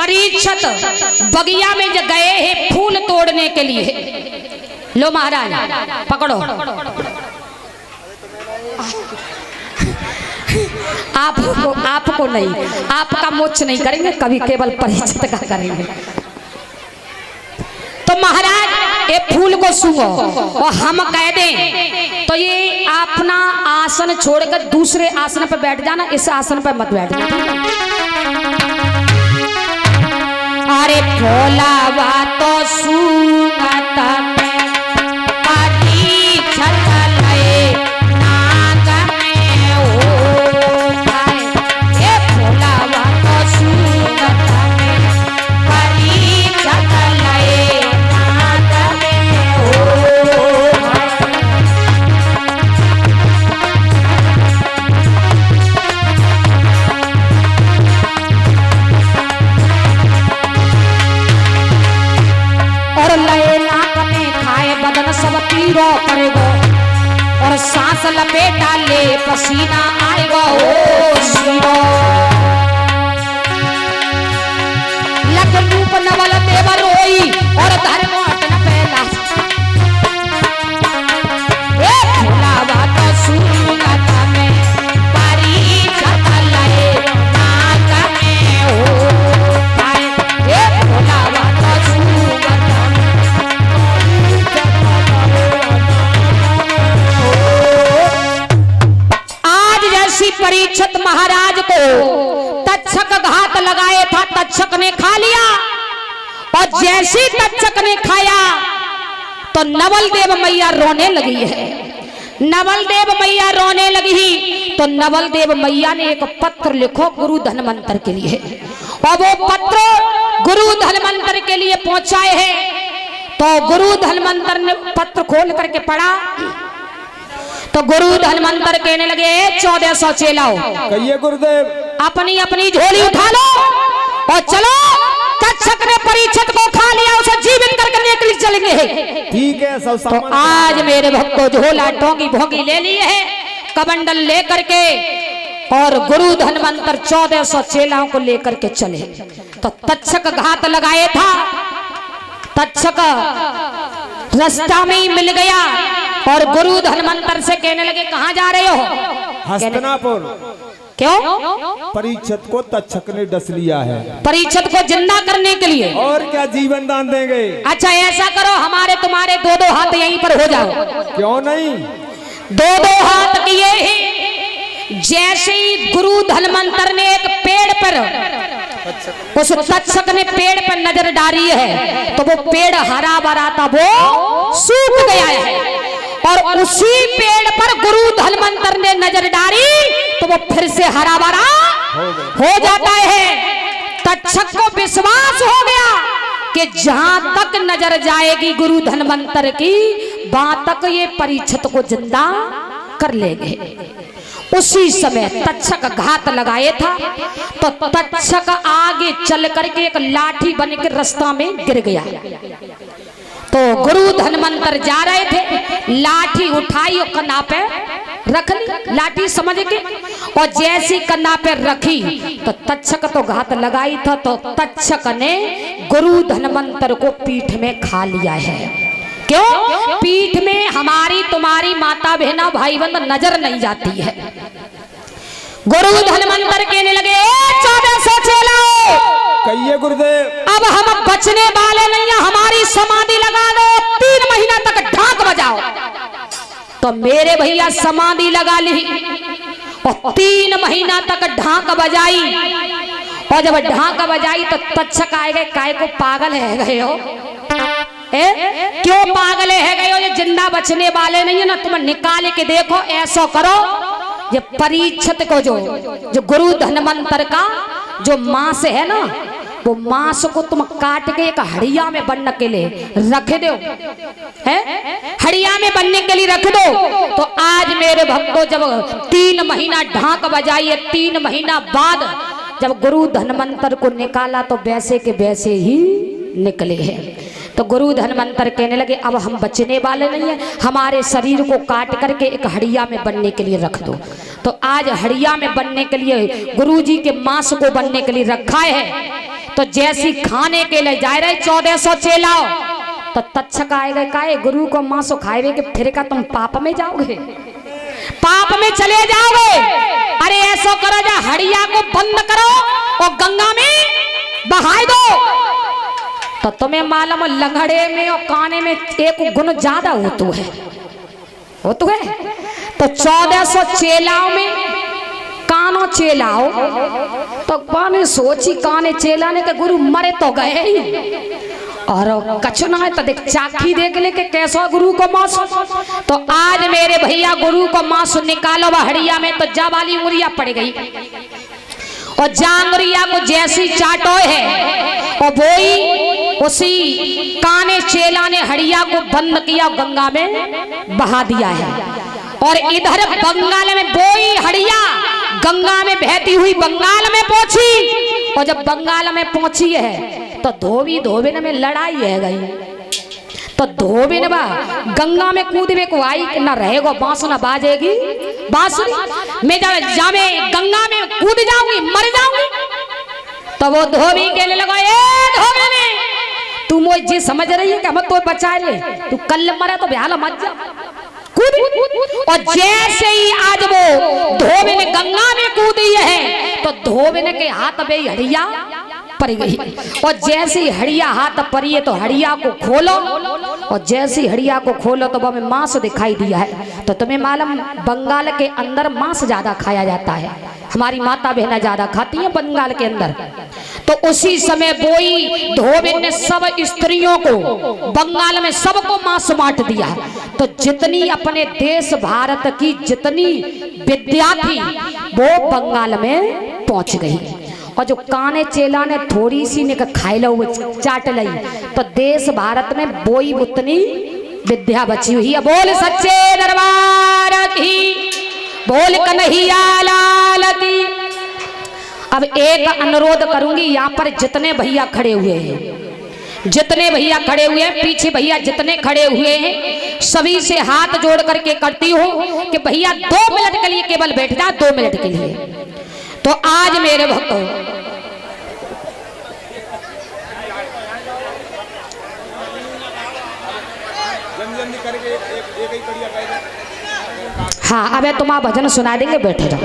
परीक्षित बगिया में जो गए हैं फूल तोड़ने के लिए। लो महाराज पकड़ो, आपको नहीं, आपका मोक्ष नहीं करेंगे कभी, केवल परीक्षित का करेंगे। तो महाराज ये फूल को सूंघो और हम कह दें तो ये अपना आसन छोड़कर दूसरे आसन पर बैठ जाना, इस आसन पर मत बैठ जाना। अरे भोलावा तो सूंघता और सांस लपेटा ले पसीना आएगा ओ शिरो। लख रूप नवल देव रोई और धर्म अटन पहला। ए भोलावा तो सूंघता में परीक्षित लए नाक में होता है। ए भोलावा तो सूंघता परीक्षित महाराज को तक्षक घात लगाए था, तक्षक ने खा लिया और जैसे तक्षक ने खाया तो नवल देव मैया रोने लगी है। नवल देव मैया रोने लगी तो नवल देव मैया ने एक पत्र लिखो गुरु धनवंतर के लिए, और वो पत्र गुरु धनवंतर के लिए पहुंचाए हैं। तो गुरु धनवंतर ने पत्र खोल करके पढ़ा तो गुरु धनवंतर कहने लगे 1400 चेलाओ, कहिए गुरुदेव, अपनी अपनी झोली उठा लो और चलो, तक्षक ने परीक्षित को खा लिया, उसे जीवित करके निकल चलेंगे। ठीक है सब सामान। तो आज मेरे भक्तों झोला ढोंगी भोंगी ले लिए है, कमंडल लेकर के, और गुरु धनवंतर 1400 चेलाओं को लेकर के चले। तो तक्षक घात लगाए था, तक्षक रास्ता में ही मिल गया और गुरु धनवंतर से कहने लगे कहाँ जा रहे हो? हस्तिनापुर। क्यों? परीक्षित को तक्षक ने डस लिया है, परीक्षित को जिंदा करने के लिए। और क्या जीवन दान देंगे? अच्छा ऐसा करो, हमारे तुम्हारे 2-2 हाथ यहीं पर हो जाओ। क्यों नहीं? 2-2 हाथ किए ही जैसे ही गुरु धनवंतर ने एक पेड़ पर, उस तक्षक ने पेड़ पर नजर डाली है तो वो पेड़ हरा भरा था, वो सूख गया है, और उसी पेड़ पर गुरु धनवंतर ने नजर डाली तो वो फिर से हरा भरा हो जाता है। तक्षक को विश्वास हो गया कि जहां तक नजर जाएगी गुरु धनवंतर की, वहां तक ये परीक्षित को जिंदा कर लेंगे। उसी समय तक्षक घात लगाए था तो तक्षक आगे चल करके एक लाठी बन के रास्ता में गिर गया। तो गुरु धनवंतर जा रहे थे, लाठी उठाई और कन्ना पे रख ली, लाठी समझ के, और जैसी कन्ना पे रखी तो तक्षक तो घात लगाई था, तो तक्षक ने गुरु धनवंतर को पीठ में खा लिया है। क्यों? पीठ में हमारी तुम्हारी माता बहना भाई बंद नजर नहीं जाती है। गुरु धनवंतर कहने लगे 1400 चेलाओ, कहिए गुरुदेव, अब हम बचने वाले नहीं है, हमारी समाधि लगा दो, 3 महीना तक ढाक बजाओ। तो मेरे भैया समाधि लगा ली और 3 महीना तक ढाक बजाई, और जब ढाक बजाई तो तक्षक आए गए, काय को पागल है गए हो? क्यों पागल है गए हो? ये जिंदा बचने वाले नहीं है ना, तुम निकाल के देखो, ऐसा करो ये परीक्षित को जो गुरु धनवंतर का जो मांस है ना, वो मांस को तुम काट के एक हड़िया में बनने के लिए रख दो, है हड़िया में बनने के लिए रख दो। तो आज मेरे भक्तों जब 3 महीना ढाक बजाइए, 3 महीना बाद जब गुरु धनवंतर को निकाला तो वैसे के वैसे ही निकले हैं। तो गुरु धनवंतर कहने लगे अब हम बचने वाले नहीं है, हमारे शरीर को काट करके एक हड़िया में बनने के लिए रख दो। तो आज हड़िया में बनने के लिए गुरु जी के मांस को बनने के लिए रखा है। तो जैसी खाने के लिए जा रहे 1400 चेलाओ, तो तक्षक आएगा काहे गुरु को मांसो खाएवे के फिर का तुम पाप में जाओगे, पाप में चले जाओगे। अरे ऐसा करो जा हड़िया को बंद करो और गंगा में बहाई दो, तो तुम्हें मालूम लंगड़े में और काने में एक गुण ज्यादा होता है, होता है। तो 1400 चेलाओं में कानो चेलाओ, तो पाने सोची काने चेला ने के गुरु मरे तो गए ही, और कछु ना है तो देख चाखी देख ले के कैसा गुरु को मांस। तो आज मेरे भैया गुरु को मांस निकालो हड़िया में, तो जा वाली उंगलियां पड़ गई, और जांगरिया को जैसी चाटो है और वही उसी काने चेला ने हड़िया को बंद किया, गंगा में बहा दिया है। और इधर बंगाल में वही हड़िया गंगा में बहती हुई बंगाल में पहुंची, और जब बंगाल में पहुंची है तो धोबी धोबिन में लड़ाई है गई। तो धोबिन बा गंगा में कूदने को आई न रहेगा, बांसुरी न बाजेगी, बांसुरी मैं जावे गंगा में कूद जाऊंगी मर जाऊंगी। तो वो धोबी कहने लगा, ए धोबी ने तू मुझे समझ रही है कि हम तो बचा ले, तू कल मरे तो बेहाल मत जा, कूद। और जैसे ही आज वो धोबिन गंगा में कूदी है, तो धोबिन के हाथ में हड़िया पड़ गई, और जैसे ही हड़िया हाथ पड़ी है तो हड़िया को खोलो, और जैसे ही हड़िया को खोलो तो वह मांस दिखाई दिया है। तो तुम्हें मालूम बंगाल के अंदर मांस ज्यादा खाया जाता है, हमारी माता बहना ज्यादा खाती हैं बंगाल के अंदर। तो उसी समय बोई धोबिन ने सब स्त्रियों को बंगाल में सबको मांस बांट दिया। तो जितनी अपने देश भारत की जितनी विद्या थी वो बंगाल में पहुंच गई, और जो काने चेला ने थोड़ी सी ने खाई लो चाट ली, तो देश भारत में बोई उतनी विद्या बची हुई है। बोल सच्चे दरबार की, बोल कन्हैया लाल की। अब एक अनुरोध करूंगी, यहाँ पर जितने भैया खड़े हुए हैं, जितने भैया खड़े हुए हैं, पीछे भैया जितने खड़े हुए हैं, सभी से हाथ जोड़ करके करती हूँ कि भैया 2 मिनट के लिए केवल बैठ जा, 2 मिनट के लिए। तो आज मेरे भक्तों हाँ, अब तुम्हारा भजन सुना देंगे, बैठे जाओ।